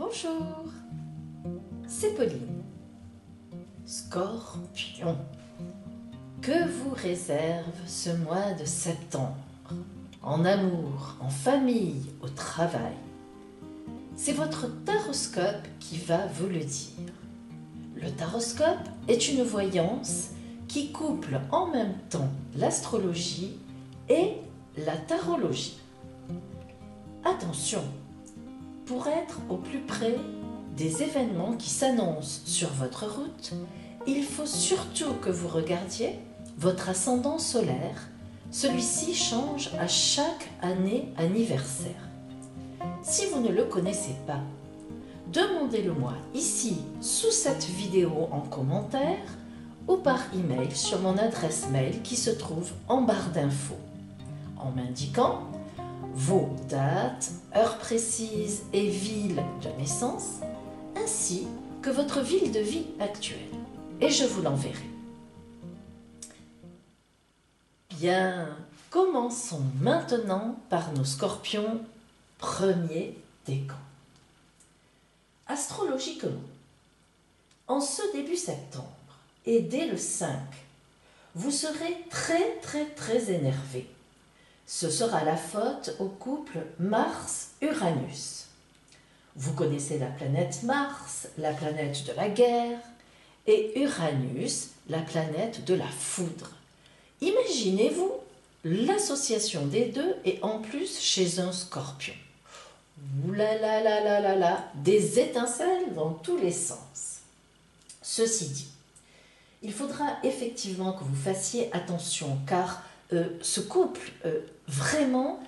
Bonjour, c'est Pauline. Scorpion, que vous réserve ce mois de septembre? En amour, en famille, au travail. C'est votre taroscope qui va vous le dire. Le taroscope est une voyance qui couple en même temps l'astrologie et la tarologie. Attention, pour être au plus près des événements qui s'annoncent sur votre route, il faut surtout que vous regardiez votre ascendant solaire. Celui-ci change à chaque année anniversaire. Si vous ne le connaissez pas, demandez-le-moi ici sous cette vidéo en commentaire ou par email sur mon adresse mail qui se trouve en barre d'infos, en m'indiquant vos dates, heures précises et villes de naissance, ainsi que votre ville de vie actuelle, et je vous l'enverrai. Bien, commençons maintenant par nos scorpions, premier décan. Astrologiquement, en ce début septembre et dès le 5, vous serez très énervé. Ce sera la faute au couple Mars-Uranus. Vous connaissez la planète Mars, la planète de la guerre, et Uranus, la planète de la foudre. Imaginez-vous l'association des deux et en plus chez un scorpion. Ouh là là là là là là, des étincelles dans tous les sens. Ceci dit, il faudra effectivement que vous fassiez attention car ce couple vraiment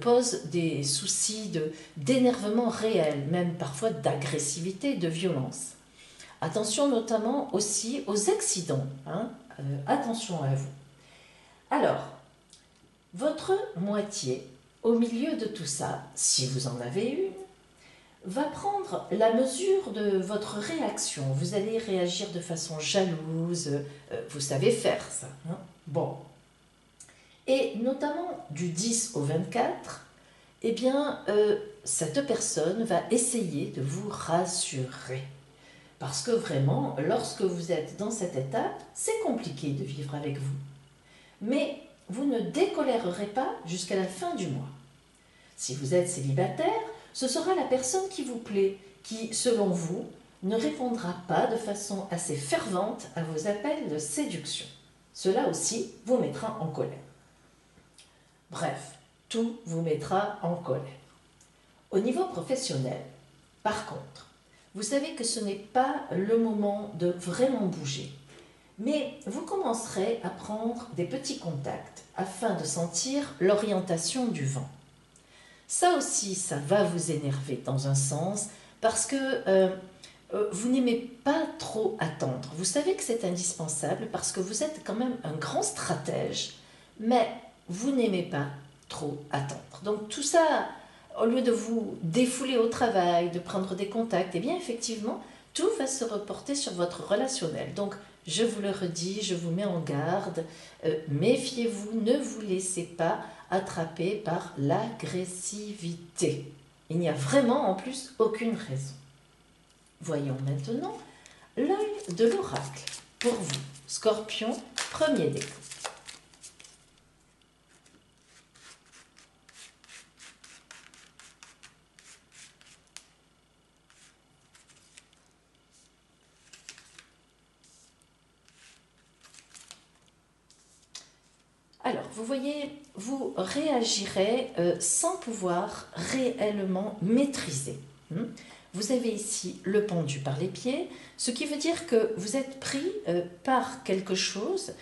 pose des soucis d'énervement réel, même parfois d'agressivité, de violence. Attention notamment aussi aux accidents, hein, attention à vous. Alors, votre moitié, au milieu de tout ça, si vous en avez une, va prendre la mesure de votre réaction. Vous allez réagir de façon jalouse, vous savez faire ça. Hein? Bon. Et notamment du 10 au 24, eh bien, cette personne va essayer de vous rassurer. Parce que vraiment, lorsque vous êtes dans cette étape, c'est compliqué de vivre avec vous. Mais vous ne décolérerez pas jusqu'à la fin du mois. Si vous êtes célibataire, ce sera la personne qui vous plaît, qui, selon vous, ne répondra pas de façon assez fervente à vos appels de séduction. Cela aussi vous mettra en colère. Bref, tout vous mettra en colère. Au niveau professionnel, par contre, vous savez que ce n'est pas le moment de vraiment bouger. Mais vous commencerez à prendre des petits contacts afin de sentir l'orientation du vent. Ça aussi, ça va vous énerver dans un sens parce que vous n'aimez pas trop attendre. Vous savez que c'est indispensable parce que vous êtes quand même un grand stratège, mais vous n'aimez pas trop attendre. Donc tout ça, au lieu de vous défouler au travail, de prendre des contacts, eh bien effectivement, tout va se reporter sur votre relationnel. Donc je vous le redis, je vous mets en garde, méfiez-vous, ne vous laissez pas attraper par l'agressivité. Il n'y a vraiment en plus aucune raison. Voyons maintenant l'œil de l'oracle pour vous, Scorpion, premier décan. Alors, vous voyez, vous réagirez sans pouvoir réellement maîtriser. Vous avez ici le pendu par les pieds, ce qui veut dire que vous êtes pris par quelque chose,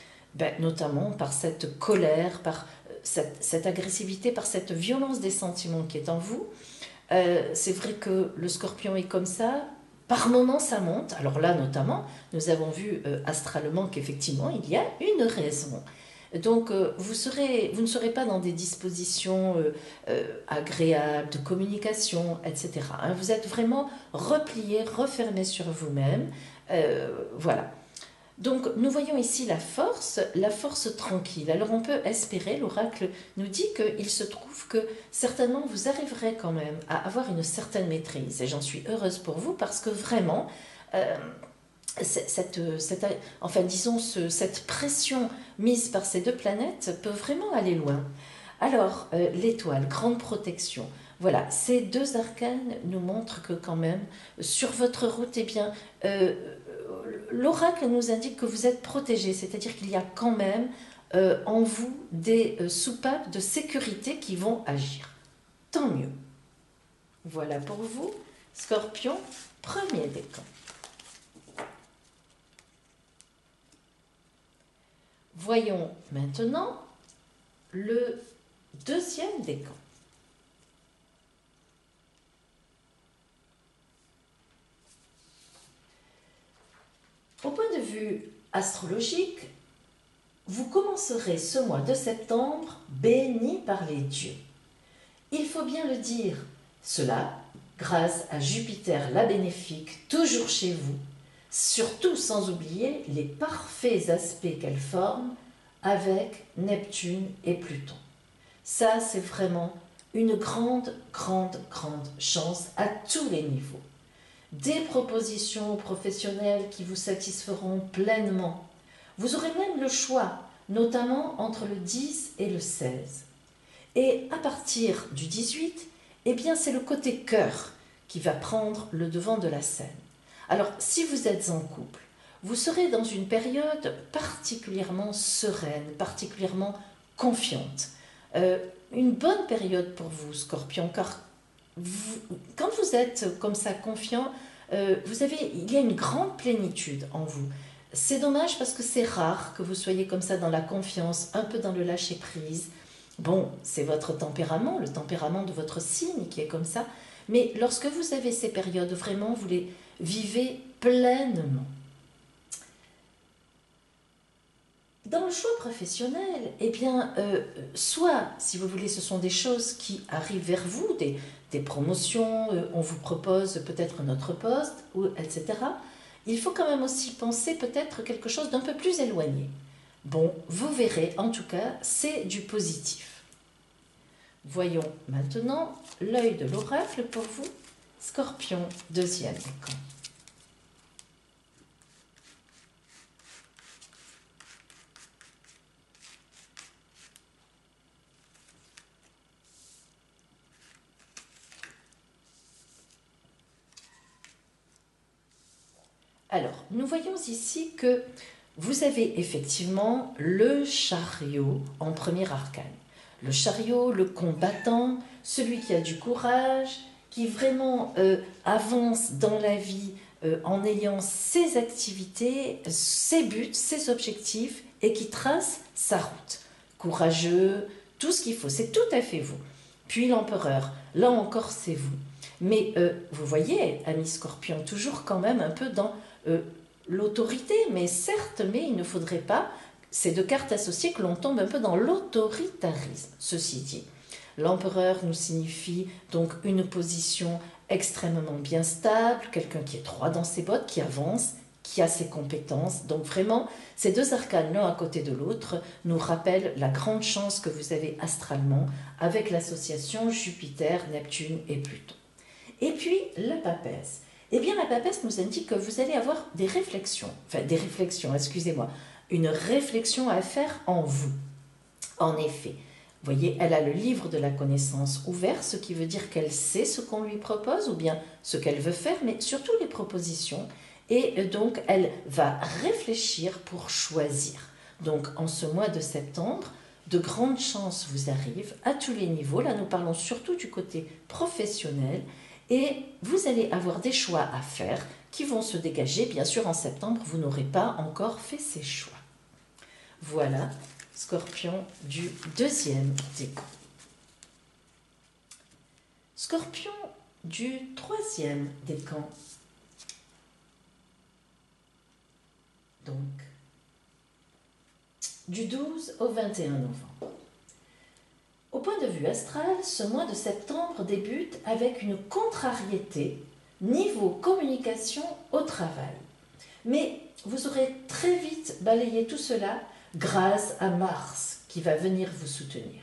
notamment par cette colère, par cette agressivité, par cette violence des sentiments qui est en vous. C'est vrai que le scorpion est comme ça. Par moments, ça monte. Alors là, notamment, nous avons vu astralement qu'effectivement, il y a une raison. Donc, vous ne serez pas dans des dispositions agréables, de communication, etc. Hein. Vous êtes vraiment replié, refermé sur vous-même. Voilà. Donc nous voyons ici la force tranquille. Alors on peut espérer, l'oracle nous dit qu'il se trouve que certainement vous arriverez quand même à avoir une certaine maîtrise. Et j'en suis heureuse pour vous parce que vraiment, cette pression mise par ces deux planètes peut vraiment aller loin. Alors, l'étoile, grande protection. Voilà, ces deux arcanes nous montrent que quand même, sur votre route, eh bien, l'oracle nous indique que vous êtes protégé, c'est-à-dire qu'il y a quand même en vous des soupapes de sécurité qui vont agir. Tant mieux. Voilà pour vous, Scorpion, premier décan. Voyons maintenant le deuxième décan. Au point de vue astrologique, vous commencerez ce mois de septembre béni par les dieux. Il faut bien le dire, cela grâce à Jupiter la bénéfique, toujours chez vous, surtout sans oublier les parfaits aspects qu'elle forme avec Neptune et Pluton. Ça, c'est vraiment une grande, grande, grande chance à tous les niveaux. Des propositions professionnelles qui vous satisferont pleinement. Vous aurez même le choix, notamment entre le 10 et le 16. Et à partir du 18, eh bien c'est le côté cœur qui va prendre le devant de la scène. Alors, si vous êtes en couple, vous serez dans une période particulièrement sereine, particulièrement confiante. Une bonne période pour vous, Scorpion, car quand vous êtes comme ça confiant, il y a une grande plénitude en vous. C'est dommage parce que c'est rare que vous soyez comme ça dans la confiance, un peu dans le lâcher-prise. Bon, c'est votre tempérament, le tempérament de votre signe qui est comme ça, mais lorsque vous avez ces périodes, vraiment, vous les vivez pleinement. Dans le choix professionnel, eh bien, soit, si vous voulez, ce sont des choses qui arrivent vers vous, des promotions, on vous propose peut-être notre poste, etc. Il faut quand même aussi penser peut-être quelque chose d'un peu plus éloigné. Bon, vous verrez, en tout cas, c'est du positif. Voyons maintenant l'œil de l'oracle pour vous, Scorpion, deuxième décan. Alors, nous voyons ici que vous avez effectivement le chariot en premier arcane. Le chariot, le combattant, celui qui a du courage, qui vraiment avance dans la vie en ayant ses activités, ses buts, ses objectifs et qui trace sa route. Courageux, tout ce qu'il faut, c'est tout à fait vous. Puis l'empereur, là encore c'est vous. Mais vous voyez, ami Scorpion, toujours quand même un peu dans l'autorité, mais certes, mais il ne faudrait pas, ces deux cartes associées, que l'on tombe un peu dans l'autoritarisme. Ceci dit, l'empereur nous signifie donc une position extrêmement bien stable, quelqu'un qui est droit dans ses bottes, qui avance, qui a ses compétences. Donc vraiment, ces deux arcanes l'un à côté de l'autre nous rappellent la grande chance que vous avez astralement avec l'association Jupiter, Neptune et Pluton. Et puis la papesse. Eh bien, la papesse nous indique que vous allez avoir une réflexion à faire en vous. En effet, vous voyez, elle a le livre de la connaissance ouvert, ce qui veut dire qu'elle sait ce qu'on lui propose ou bien ce qu'elle veut faire, mais surtout les propositions. Et donc, elle va réfléchir pour choisir. Donc, en ce mois de septembre, de grandes chances vous arrivent à tous les niveaux. Là, nous parlons surtout du côté professionnel. Et vous allez avoir des choix à faire qui vont se dégager. Bien sûr, en septembre, vous n'aurez pas encore fait ces choix. Voilà, Scorpion du deuxième décan. Scorpion du troisième décan. Donc, du 12 au 21 novembre. Au point de vue astral, ce mois de septembre débute avec une contrariété niveau communication au travail. Mais vous aurez très vite balayé tout cela grâce à Mars qui va venir vous soutenir.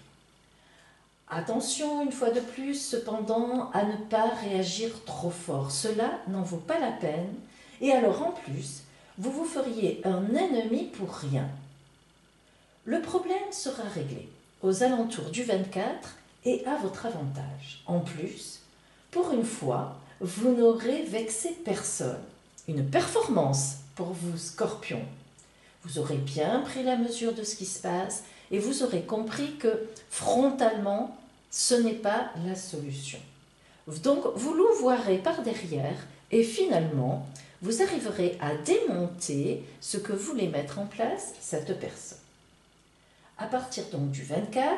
Attention, une fois de plus, cependant, à ne pas réagir trop fort. Cela n'en vaut pas la peine. Et alors, en plus, vous vous feriez un ennemi pour rien. Le problème sera réglé aux alentours du 24 et à votre avantage. En plus, pour une fois, vous n'aurez vexé personne. Une performance pour vous, Scorpion. Vous aurez bien pris la mesure de ce qui se passe et vous aurez compris que frontalement, ce n'est pas la solution. Donc, vous louvoierez par derrière et finalement, vous arriverez à démonter ce que voulait mettre en place cette personne. À partir donc du 24,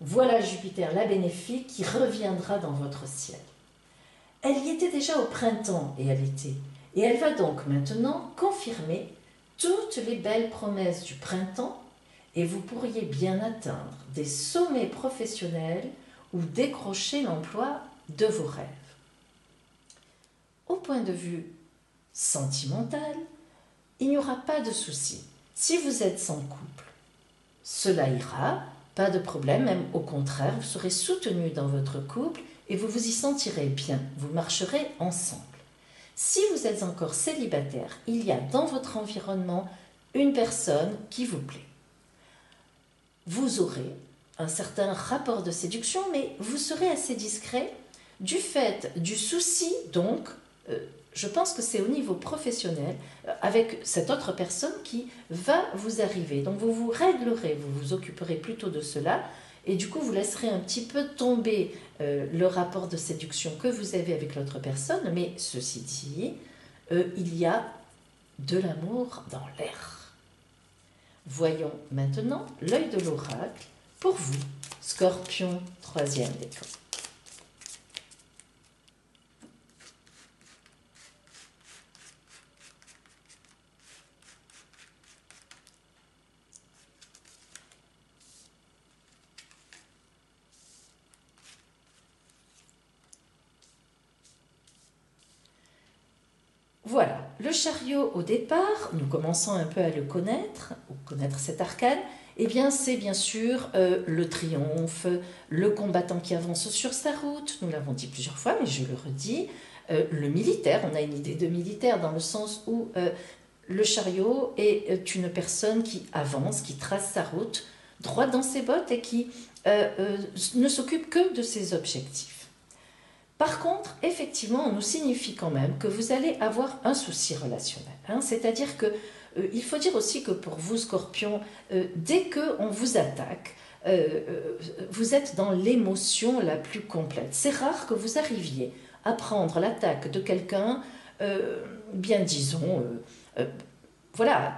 voilà Jupiter la bénéfique qui reviendra dans votre ciel. Elle y était déjà au printemps et elle va donc maintenant confirmer toutes les belles promesses du printemps et vous pourriez bien atteindre des sommets professionnels ou décrocher l'emploi de vos rêves. Au point de vue sentimental, il n'y aura pas de souci. Si vous êtes sans couple, cela ira, pas de problème, même au contraire, vous serez soutenu dans votre couple et vous vous y sentirez bien, vous marcherez ensemble. Si vous êtes encore célibataire, il y a dans votre environnement une personne qui vous plaît. Vous aurez un certain rapport de séduction, mais vous serez assez discret du fait du souci, donc, je pense que c'est au niveau professionnel, avec cette autre personne qui va vous arriver. Donc vous vous réglerez, vous vous occuperez plutôt de cela, et du coup vous laisserez un petit peu tomber le rapport de séduction que vous avez avec l'autre personne, mais ceci dit, il y a de l'amour dans l'air. Voyons maintenant l'œil de l'oracle pour vous, Scorpion, 3e décan. Voilà, le chariot au départ, nous commençons un peu à le connaître, ou connaître cet arcane, eh bien c'est bien sûr le triomphe, le combattant qui avance sur sa route, nous l'avons dit plusieurs fois, mais je le redis, le militaire, on a une idée de militaire dans le sens où le chariot est une personne qui avance, qui trace sa route, droit dans ses bottes et qui ne s'occupe que de ses objectifs. Par contre, effectivement, on nous signifie quand même que vous allez avoir un souci relationnel. C'est-à-dire que il faut dire aussi que pour vous, Scorpion, dès qu'on vous attaque, vous êtes dans l'émotion la plus complète. C'est rare que vous arriviez à prendre l'attaque de quelqu'un, bien disons, voilà,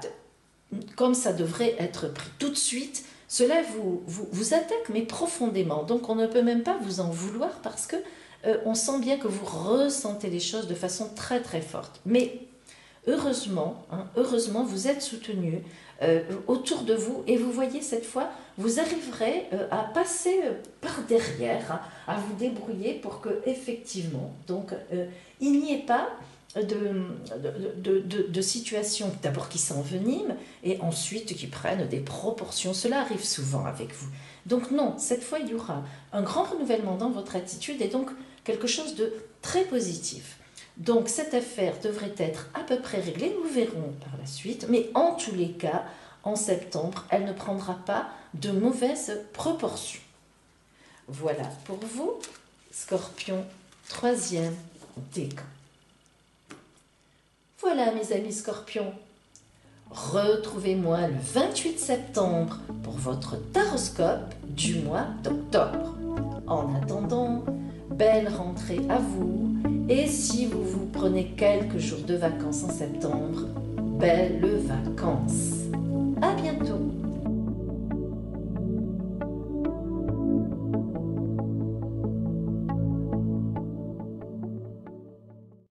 comme ça devrait être pris tout de suite. Cela vous attaque, mais profondément. Donc on ne peut même pas vous en vouloir parce que on sent bien que vous ressentez les choses de façon très très forte. Mais heureusement, heureusement, vous êtes soutenu autour de vous et vous voyez cette fois, vous arriverez à passer par derrière, à vous débrouiller pour que effectivement, donc il n'y ait pas de situations d'abord qui s'enveniment et ensuite qui prennent des proportions. Cela arrive souvent avec vous. Donc non, cette fois il y aura un grand renouvellement dans votre attitude et donc quelque chose de très positif. Donc cette affaire devrait être à peu près réglée, nous verrons par la suite, mais en tous les cas, en septembre, elle ne prendra pas de mauvaises proportions. Voilà pour vous, Scorpion, 3e décan. Voilà mes amis Scorpions, retrouvez-moi le 28 septembre pour votre taroscope du mois d'octobre. En attendant, belle rentrée à vous et si vous vous prenez quelques jours de vacances en septembre, belles vacances. À bientôt.